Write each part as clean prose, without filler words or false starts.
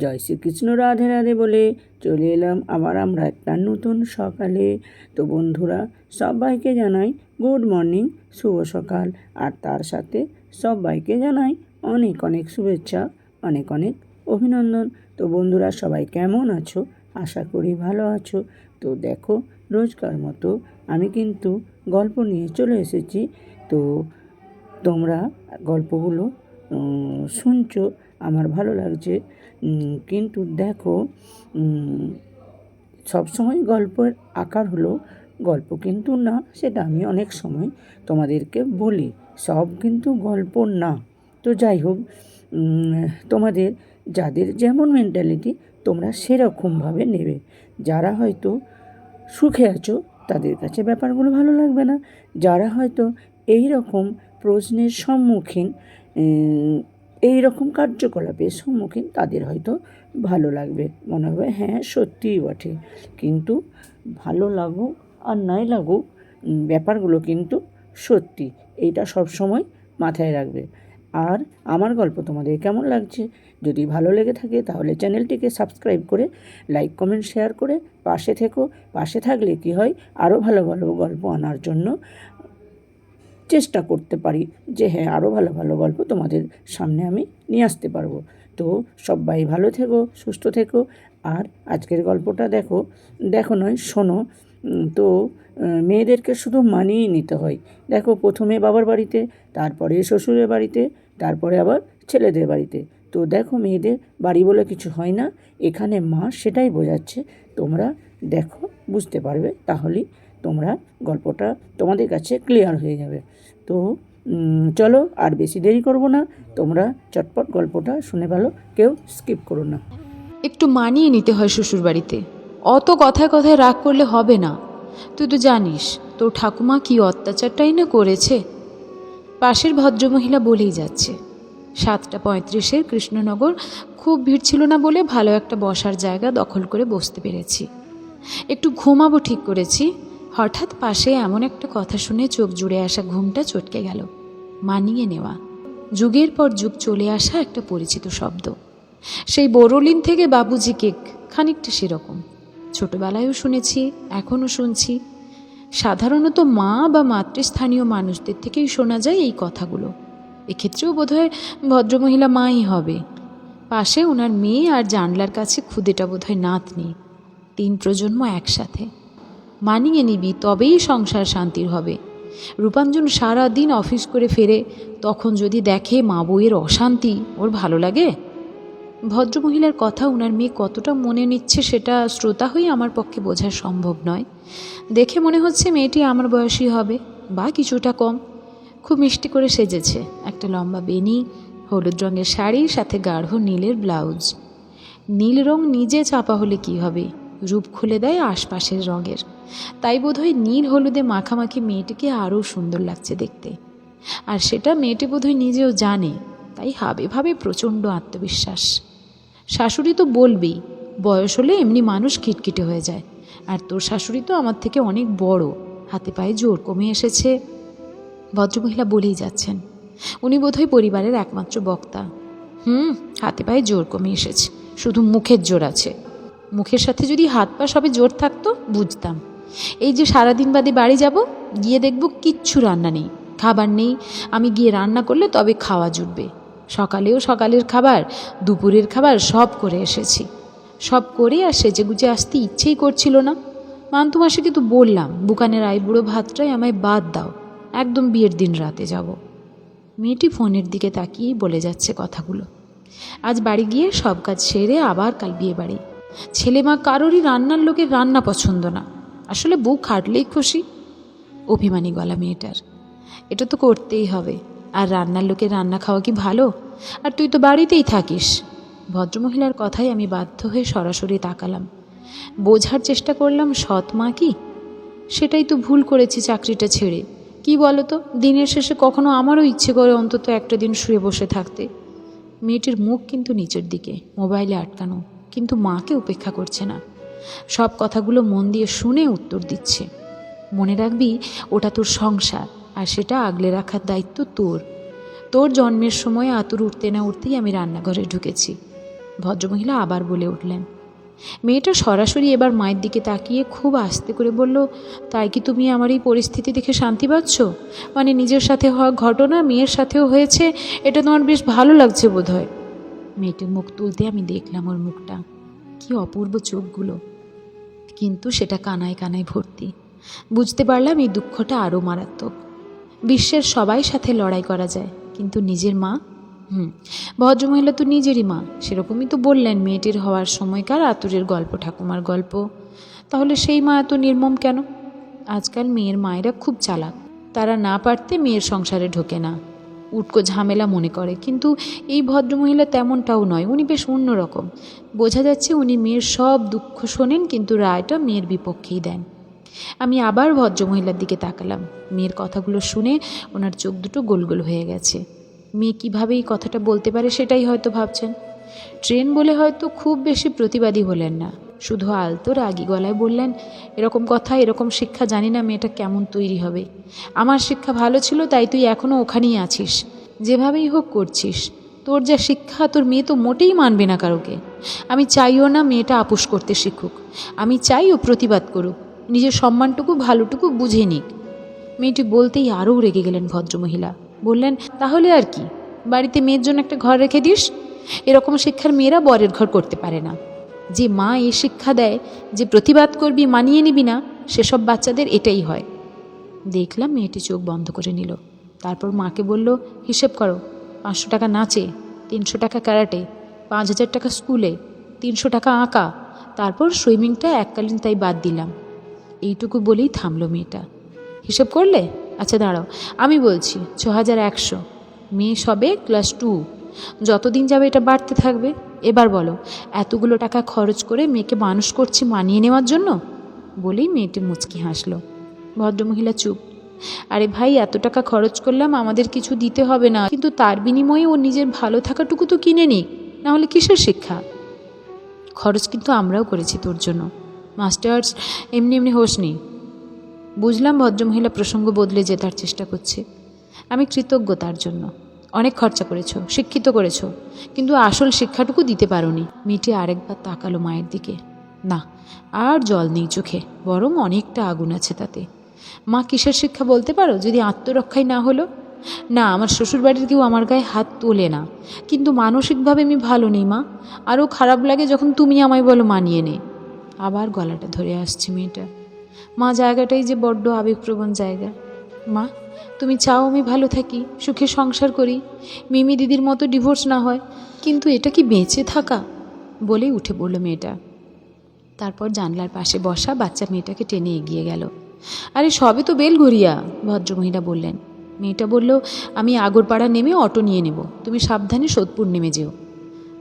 জয় শ্রীকৃষ্ণ, রাধে রাধে বলে চলে এলাম আবার আমরা একটা নতুন সকালে। তো বন্ধুরা, সবাইকে জানাই গুড মর্নিং, শুভ সকাল। আর তার সাথে সবাইকে জানাই অনেক অনেক শুভেচ্ছা, অনেক অনেক অভিনন্দন। তো বন্ধুরা, সবাই কেমন আছো? আশা করি ভালো আছো। তো দেখো, রোজকার মতো আমি কিন্তু গল্প নিয়ে চলে এসেছি। তো তোমরা গল্পগুলো শুনছো, আমার ভালো লাগছে। কিন্তু দেখো, সবসময় গল্পের আকার হলো গল্প কিন্তু না, সেটা আমি অনেক সময় তোমাদেরকে বলি। সব কিন্তু গল্প না। তো যাই হোক, তোমাদের যাদের যেমন মেন্টালিটি তোমরা সেরকমভাবে নেবে। যারা হয়তো সুখে আছো তাদের কাছে ব্যাপারগুলো ভালো লাগবে না। যারা হয়তো এই রকম প্রশ্নের সম্মুখীন, এই রকম কার্যকলাপের সম্মুখীন, তাদের হয়তো ভালো লাগবে, মনে হবে হ্যাঁ সত্যিই বটে। কিন্তু ভালো লাগুক আর নাই লাগুক, ব্যাপারগুলো কিন্তু সত্যি, এইটা সব সময় মাথায় রাখবে। আর আমার গল্প তোমাদের কেমন লাগছে? যদি ভালো লেগে থাকে তাহলে চ্যানেলটিকে সাবস্ক্রাইব করে লাইক কমেন্ট শেয়ার করে পাশে থেকো। পাশে থাকলে কি হয়, আরও ভালো ভালো গল্প আনার জন্য চেষ্টা করতে পারি যে হ্যাঁ, আরও ভালো ভালো গল্প তোমাদের সামনে আমি নিয়ে আসতে পারবো। তো সবাই ভালো থেকো, সুস্থ থেকো। আর আজকের গল্পটা দেখো, দেখো নয় শোনো। তো মেয়েদেরকে শুধু মানিয়ে নিতে হয়। দেখো, প্রথমে বাবার বাড়িতে, তারপরে শ্বশুরের বাড়িতে, তারপরে আবার ছেলেদের বাড়িতে। তো দেখো, মেয়েদের বাড়ি বলে কিছু হয় না, এখানে মা সেটাই বোঝাচ্ছে। তোমরা দেখো, বুঝতে পারবে, তাহলেই তোমরা গল্পটা তোমাদের কাছে ক্লিয়ার হয়ে যাবে। তো চলো, আর বেশি দেরি করব না, তোমরা চটপট গল্পটা শুনে ভালো, কেউ স্কিপ করো না। একটু মানিয়ে নিতে হয় শ্বশুরবাড়িতে। অত কথায় কথায় রাগ করলে হবে না। তুই তো জানিস তোর ঠাকুমা কি অত্যাচারটাই না করেছে। পাশের ভদ্রমহিলা বলেই যাচ্ছে। 7:35 কৃষ্ণনগর। খুব ভিড় ছিল না বলে ভালো একটা বসার জায়গা দখল করে বসতে পেরেছি। একটু ঘুমাবো ঠিক করেছি, হঠাৎ পাশে এমন একটা কথা শুনে চোখ জুড়ে আসা ঘুমটা চটকে গেল। মানিয়ে নেওয়া, যুগের পর যুগ চলে আসা একটা পরিচিত শব্দ। সেই বোরোলিন থেকে বাবুজি কেক, খানিকটা সেরকম। ছোটবেলায়ও শুনেছি, এখনও শুনছি। সাধারণত মা বা মাতৃস্থানীয় মানুষদের থেকেই শোনা যায় এই কথাগুলো। এক্ষেত্রেও বোধহয় ভদ্রমহিলা মাই হবে। পাশে ওনার মেয়ে, আর জানলার কাছে খুদেটা বোধহয় নাতনি। 3 প্রজন্ম একসাথে। মানিয়ে নিবি তবেই সংসার শান্তির হবে। রূপাঞ্জন সারা দিন অফিস করে ফেরে, তখন যদি দেখে মা বউয়ের অশান্তি, ওর ভালো লাগে? ভদ্রমহিলার কথা ওনার মেয়ে কতটা মনে নিচ্ছে সেটা শ্রোতা হয়ে আমার পক্ষে বোঝা সম্ভব নয়। দেখে মনে হচ্ছে মেয়েটি আমার বয়সী হবে বা কিছুটা কম। খুব মিষ্টি করে সেজেছে, একটা লম্বা বেনি, হলুদ রঙের শাড়ি, সাথে গাঢ় নীলের ব্লাউজ। নীল রং নিজে চাপা হলে কি হবে, রূপ খুলে দেয় আশপাশের রঙের। তাই বোধহয় নীল হলুদে মাখামাখি মেয়েটিকে আরও সুন্দর লাগছে দেখতে। আর সেটা মেয়েটি বোধহয় নিজেও জানে, তাই হাবে ভাবে প্রচণ্ড আত্মবিশ্বাস। শাশুড়ি তো বলবেই, বয়স হলে এমনি মানুষ খিটখিটে হয়ে যায়। আর তোর শাশুড়ি তো আমার থেকে অনেক বড়, হাতে পায়ে জোর কমে এসেছে। ভদ্রমহিলা বলেই যাচ্ছেন। উনি বোধহয় পরিবারের একমাত্র বক্তা। হাতে পায়ে জোর কমে এসেছে, শুধু মুখের জোর আছে। মুখের সাথে যদি হাত পা সবে জোর থাকতো বুঝতাম। এই যে সারাদিন বাদে বাড়ি যাব, গিয়ে দেখব কিচ্ছু রান্না নেই, খাবার নেই। আমি গিয়ে রান্না করলে তবে খাওয়া জুটবে। সকালেও সকালের খাবার, দুপুরের খাবার সব করে এসেছি। সব করে আর সেজেগুজে আসতে ইচ্ছেই করছিল না। মান্তু মাসিকে তো বললাম, বুকানের আইবুড়ো ভাতটাই আমায় বাদ দাও, একদম বিয়ের দিন রাতে যাব। মেয়েটি ফোনের দিকে তাকিয়েই বলে যাচ্ছে কথাগুলো। আজ বাড়ি গিয়ে সব কাজ সেরে আবার কাল বিয়ে বাড়ি। ছেলে মা কারোরই রান্নার লোকের রান্না পছন্দ না, আসলে বউ খাটলেই খুশি। অভিমানী গলা মেয়েটার। এটা তো করতেই হবে, আর রান্নার লোকের রান্না খাওয়া কি ভালো? আর তুই তো বাড়িতেই থাকিস। ভদ্রমহিলার কথাই আমি বাধ্য হয়ে সরাসরি তাকালাম। বোঝার চেষ্টা করলাম সৎ মা কি। সেটাই তো ভুল করেছি চাকরিটা ছেড়ে। কি বলো তো, দিনের শেষে কখনো আমারও ইচ্ছে করে অন্তত একটা দিন শুয়ে বসে থাকতে। মেয়েটির মুখ কিন্তু নিচের দিকে, মোবাইলে আটকানো, কিন্তু মাকে উপেক্ষা করছে না। সব কথাগুলো মন দিয়ে শুনে উত্তর দিচ্ছে। মনে রাখবি, ওটা তোর সংসার, আর সেটা আগলে রাখার দায়িত্ব তোর। তোর জন্মের সময় আতুর উঠতে না উঠতেই আমি রান্নাঘরে ঢুকেছি। ভদ্রমহিলা আবার বলে উঠলেন। মেয়েটা সরাসরি এবার মায়ের দিকে তাকিয়ে খুব আস্তে করে বলল, তাই কি তুমি আমার এই পরিস্থিতি দেখে শান্তি পাচ্ছ? মানে নিজের সাথে হওয়া ঘটনা মেয়ের সাথেও হয়েছে, এটা তোমার বেশ ভালো লাগছে বোধ হয়। মেয়েটির মুখ তুলতে আমি দেখলাম ওর মুখটা, কি অপূর্ব চোখগুলো, কিন্তু সেটা কানায় কানায় ভর্তি। বুঝতে পারলাম এই দুঃখটা আরও মারাত্মক। বিশ্বের সবাই সাথে লড়াই করা যায়, কিন্তু নিজের মা, ভদ্রমহিলা তো নিজেরই মা, সেরকমই তো বললেন মেয়েটির হওয়ার সময়কার আতুরের গল্প, ঠাকুমার গল্প। তাহলে সেই মা এত নির্মম কেন? আজকাল মেয়ের মায়েরা খুব চালাক, তারা না পারতে মেয়ের সংসারে ঢোকে না, উটকো ঝামেলা মনে করে। কিন্তু এই ভদ্রমহিলা তেমনটাও নয়, উনি বেশ অন্যরকম। বোঝা যাচ্ছে উনি মেয়ের সব দুঃখ শোনেন, কিন্তু রায়টা মেয়ের বিপক্ষেই দেন। আমি আবার ভদ্রমহিলার দিকে তাকালাম। মেয়ের কথাগুলো শুনে ওনার চোখ দুটো গোল গোল হয়ে গেছে। মেয়ে কীভাবে এই কথাটা বলতে পারে সেটাই হয়তো ভাবছেন। ট্রেন বলে হয়তো খুব বেশি প্রতিবাদী হলেন না, শুধু আলতো রাগী গলায় বললেন, এরকম কথা, এরকম শিক্ষা জানি না মেয়েটা কেমন তৈরি হবে। আমার শিক্ষা ভালো ছিল, তাই তুই এখনও ওখানেই আছিস, যেভাবেই হোক করছিস। তোর যা শিক্ষা, তোর মেয়ে তো মোটেই মানবে না কারোকে। আমি চাইও না মেয়েটা আপোষ করতে শিখুক, আমি চাই ও প্রতিবাদ করুক, নিজের সম্মানটুকু ভালোটুকু বুঝে নিক। মেয়েটি বলতেই আরও রেগে গেলেন ভদ্রমহিলা। বললেন, তাহলে আর কি, বাড়িতে মেয়ের জন্য একটা ঘর রেখে দিস। এরকম শিক্ষার মেয়েরা বরের ঘর করতে পারে না। যে মা এই শিক্ষা দেয় যে প্রতিবাদ করবি, মানিয়ে নিবি না, সেসব বাচ্চাদের এটাই হয়। দেখলাম মেয়েটি চোখ বন্ধ করে নিল। তারপর মাকে বলল, হিসেব করো, 500 টাকা নাচে, 300 টাকা ক্যারাটে, 5000 টাকা স্কুলে, 300 টাকা আঁকা, তারপর সুইমিংটা এককালীন তাই বাদ দিলাম। এইটুকু বলেই থামলো মেয়েটা। হিসেব করলে? আচ্ছা দাঁড়াও, আমি বলছি 6100। মেয়ে সবে ক্লাস 2, যতদিন যাবে এটা বাড়তে থাকবে। এবার বলো, এতগুলো টাকা খরচ করে মেয়েকে মানুষ করছি মানিয়ে নেওয়ার জন্য? বলেই মেয়েটি মুচকি হাসলো। ভদ্রমহিলা চুপ। আরে ভাই, এত টাকা খরচ করলাম, আমাদের কিছু দিতে হবে না, কিন্তু তার বিনিময়ে ও নিজের ভালো থাকাটুকু তো কিনে নিক, নাহলে কিসের শিক্ষা? খরচ কিন্তু আমরাও করেছি তোর জন্য, মাস্টার্স এমনি এমনি হোসনি। বুঝলাম ভদ্রমহিলা প্রসঙ্গ বদলে জেতার চেষ্টা করছে। আমি কৃতজ্ঞ তার জন্য। অনেক খরচা করেছো, শিক্ষিত করেছো, কিন্তু আসল শিক্ষাটুকু দিতে পারোনি। মেয়েটি আরেকবার তাকালো মায়ের দিকে। না, আর জল নেই চোখে, বরং অনেকটা আগুন আছে তাতে। মা, কিসের শিক্ষা বলতে পারো, যদি আত্মরক্ষাই না হলো? না, আমার শ্বশুরবাড়ির কেউ আমার গায়ে হাত তোলে না, কিন্তু মানসিকভাবে আমি ভালো নেই মা। আরও খারাপ লাগে যখন তুমি আমায় বলো মানিয়ে নে। আবার গলাটা ধরে আসছে মেয়েটা। মা, জায়গাটাই যে বড্ড আবেগপ্রবণ জায়গা। মা, তুমি চাও আমি ভালো থাকি, সুখে সংসার করি, মিমি দিদির মতো ডিভোর্স না হয়, কিন্তু এটা কি বেঁচে থাকা? বলেই উঠে পড়ল মেয়েটা। তারপর জানলার পাশে বসা বাচ্চা মেয়েটাকে টেনে এগিয়ে গেল। আরে সবে তো বেলঘরিয়া, ভদ্রমহিলা বললেন। মেয়েটা বলল, আমি আগরপাড়া নেমে অটো নিয়ে নেব, তুমি সাবধানে সোদপুর নেমে যেও।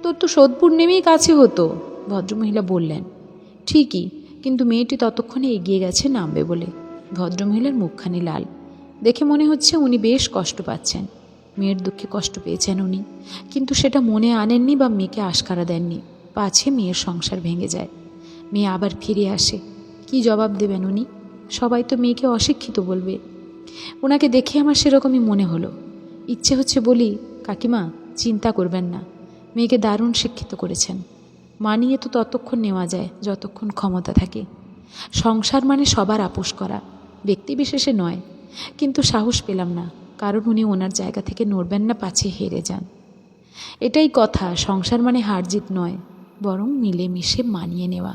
তোর তো সোদপুর নেমেই কাছে হতো, ভদ্রমহিলা বললেন। ঠিকই, কিন্তু মেয়েটি ততক্ষণে এগিয়ে গেছে নামবে বলে। ভদ্রমহিলার মুখখানি লাল, দেখে মনে হচ্ছে উনি বেশ কষ্ট পাচ্ছেন। মেয়ের দুঃখে কষ্ট পেয়েছেন উনি, কিন্তু সেটা মনে আনেননি বা মেয়েকে আশকারা দেননি, পাছে মেয়ের সংসার ভেঙে যায়, মেয়ে আবার ফিরে আসে। কি জবাব দেবেন উনি? সবাই তো মেয়েকে অশিক্ষিত বলবে। ওনাকে দেখে আমার সেরকমই মনে হলো। ইচ্ছে হচ্ছে বলি, কাকিমা চিন্তা করবেন না, মেয়েকে দারুণ শিক্ষিত করেছেন। মানিয়ে তো ততক্ষণ নেওয়া যায় যতক্ষণ ক্ষমতা থাকে। সংসার মানে সবার আপোষ করা, ব্যক্তিবিশেষে নয়। কিন্তু সাহস পেলাম না, কারণ উনি ওনার জায়গা থেকে নড়বেন না, পাছে হেরে যান। এটাই কথা, সংসার মানে হার জিত নয়, বরং মিলেমিশে মানিয়ে নেওয়া।